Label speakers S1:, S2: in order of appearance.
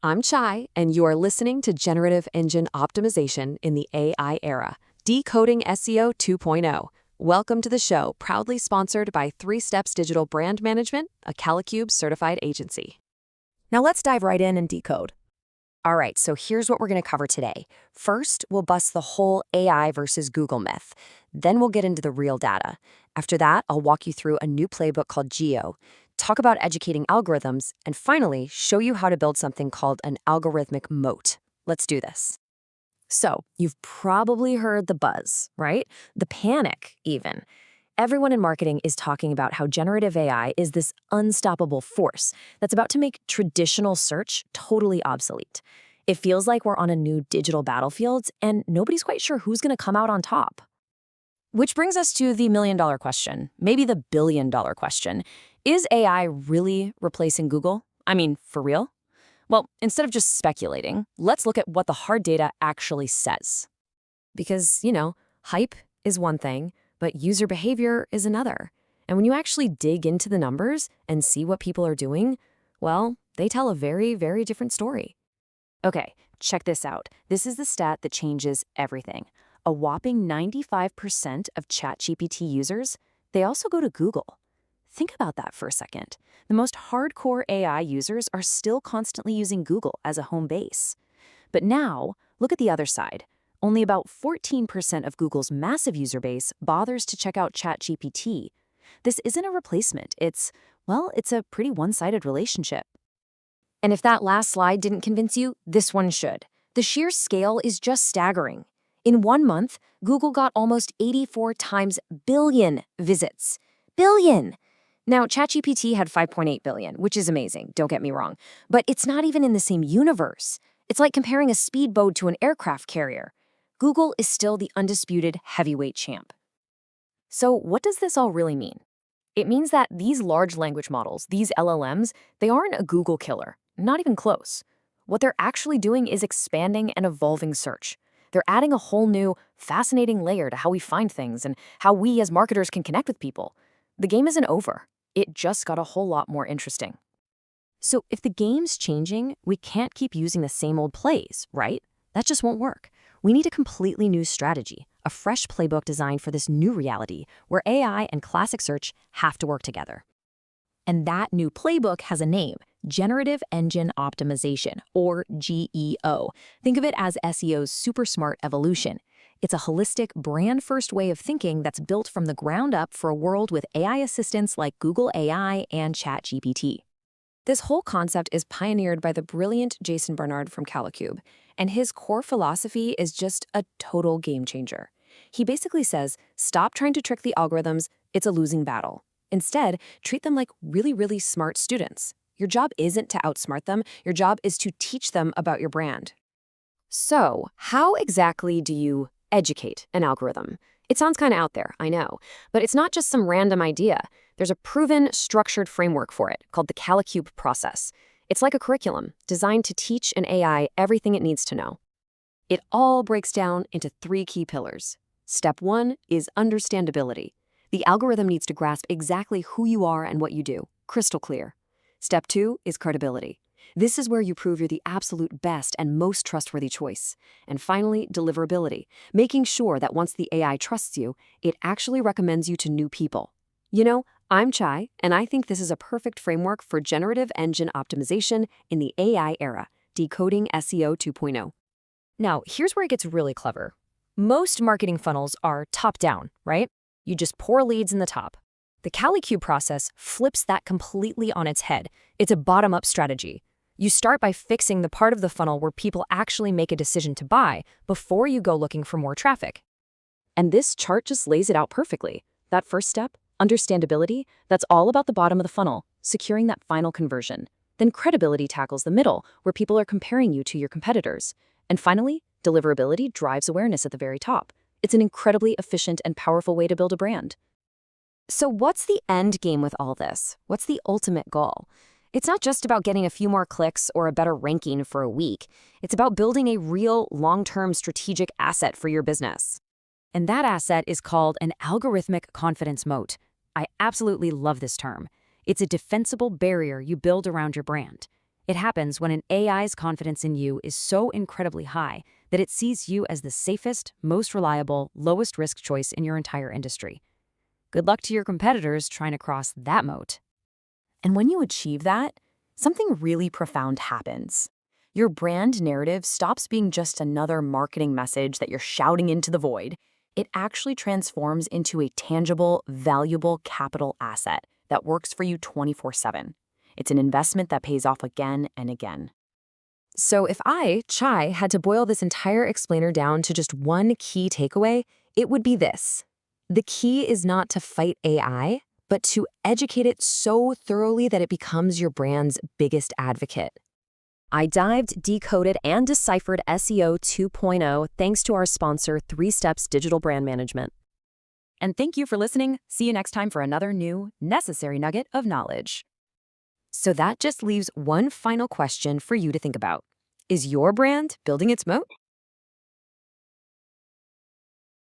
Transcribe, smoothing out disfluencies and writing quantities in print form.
S1: I'm Chai, and you are listening to Generative Engine Optimization in the AI Era, Decoding SEO 2.0. Welcome to the show, proudly sponsored by 3 Steps Digital Brand Management, a Kalicube certified agency.
S2: Now let's dive right in and decode. All right, so here's what we're going to cover today. First, we'll bust the whole AI versus Google myth. Then we'll get into the real data. After that, I'll walk you through a new playbook called AIEO, talk about educating algorithms, and finally, show you how to build something called an algorithmic moat. Let's do this. So, you've probably heard the buzz, right? The panic, even. Everyone in marketing is talking about how generative AI is this unstoppable force that's about to make traditional search totally obsolete. It feels like we're on a new digital battlefield, and nobody's quite sure who's going to come out on top. Which brings us to the million-dollar question, maybe the billion-dollar question. Is AI really replacing Google? I mean, for real? Well, instead of just speculating, let's look at what the hard data actually says. Because, hype is one thing, but user behavior is another. And when you actually dig into the numbers and see what people are doing, well, they tell a very, very different story. Okay, check this out. This is the stat that changes everything. A whopping 95% of ChatGPT users, they also go to Google. Think about that for a second. The most hardcore AI users are still constantly using Google as a home base. But now, look at the other side. Only about 14% of Google's massive user base bothers to check out ChatGPT. This isn't a replacement. It's a pretty one-sided relationship. And if that last slide didn't convince you, this one should. The sheer scale is just staggering. In 1 month, Google got almost 84 times billion visits. Billion! Now, ChatGPT had 5.8 billion, which is amazing, don't get me wrong. But it's not even in the same universe. It's like comparing a speedboat to an aircraft carrier. Google is still the undisputed heavyweight champ. So what does this all really mean? It means that these large language models, these LLMs, they aren't a Google killer, not even close. What they're actually doing is expanding and evolving search. They're adding a whole new, fascinating layer to how we find things and how we as marketers can connect with people. The game isn't over. It just got a whole lot more interesting. So if the game's changing, we can't keep using the same old plays, right? That just won't work. We need a completely new strategy, a fresh playbook designed for this new reality where AI and classic search have to work together. And that new playbook has a name, Generative Engine Optimization, or GEO. Think of it as SEO's super smart evolution. It's a holistic, brand-first way of thinking that's built from the ground up for a world with AI assistants like Google AI and ChatGPT. This whole concept is pioneered by the brilliant Jason Barnard from Kalicube, and his core philosophy is just a total game changer. He basically says, stop trying to trick the algorithms, it's a losing battle. Instead, treat them like really, really smart students. Your job isn't to outsmart them, your job is to teach them about your brand. So, how exactly do you educate an algorithm? It sounds kind of out there, I know, but it's not just some random idea. There's a proven, structured framework for it called the Kalicube process. It's like a curriculum designed to teach an AI everything it needs to know. It all breaks down into 3 key pillars. Step 1 is understandability. The algorithm needs to grasp exactly who you are and what you do, crystal clear. Step 2 is credibility. This is where you prove you're the absolute best and most trustworthy choice. And finally, deliverability, making sure that once the AI trusts you, it actually recommends you to new people. I'm Chai, and I think this is a perfect framework for generative engine optimization in the AI era, decoding SEO 2.0. Now, here's where it gets really clever. Most marketing funnels are top-down, right? You just pour leads in the top. The Kalicube process flips that completely on its head. It's a bottom-up strategy. You start by fixing the part of the funnel where people actually make a decision to buy before you go looking for more traffic.
S1: And this chart just lays it out perfectly. That first step, understandability, that's all about the bottom of the funnel, securing that final conversion. Then credibility tackles the middle, where people are comparing you to your competitors. And finally, deliverability drives awareness at the very top. It's an incredibly efficient and powerful way to build a brand.
S2: So what's the end game with all this? What's the ultimate goal? It's not just about getting a few more clicks or a better ranking for a week. It's about building a real long-term strategic asset for your business. And that asset is called an algorithmic confidence moat. I absolutely love this term. It's a defensible barrier you build around your brand. It happens when an AI's confidence in you is so incredibly high that it sees you as the safest, most reliable, lowest risk choice in your entire industry. Good luck to your competitors trying to cross that moat.
S1: And when you achieve that, something really profound happens. Your brand narrative stops being just another marketing message that you're shouting into the void. It actually transforms into a tangible, valuable capital asset that works for you 24/7. It's an investment that pays off again and again. So if I, Chai, had to boil this entire explainer down to just one key takeaway, it would be this. The key is not to fight AI, but to educate it so thoroughly that it becomes your brand's biggest advocate. I dived, decoded, and deciphered SEO 2.0 thanks to our sponsor, 3 Steps Digital Brand Management. And thank you for listening. See you next time for another new, necessary nugget of knowledge. So that just leaves one final question for you to think about. Is your brand building its moat?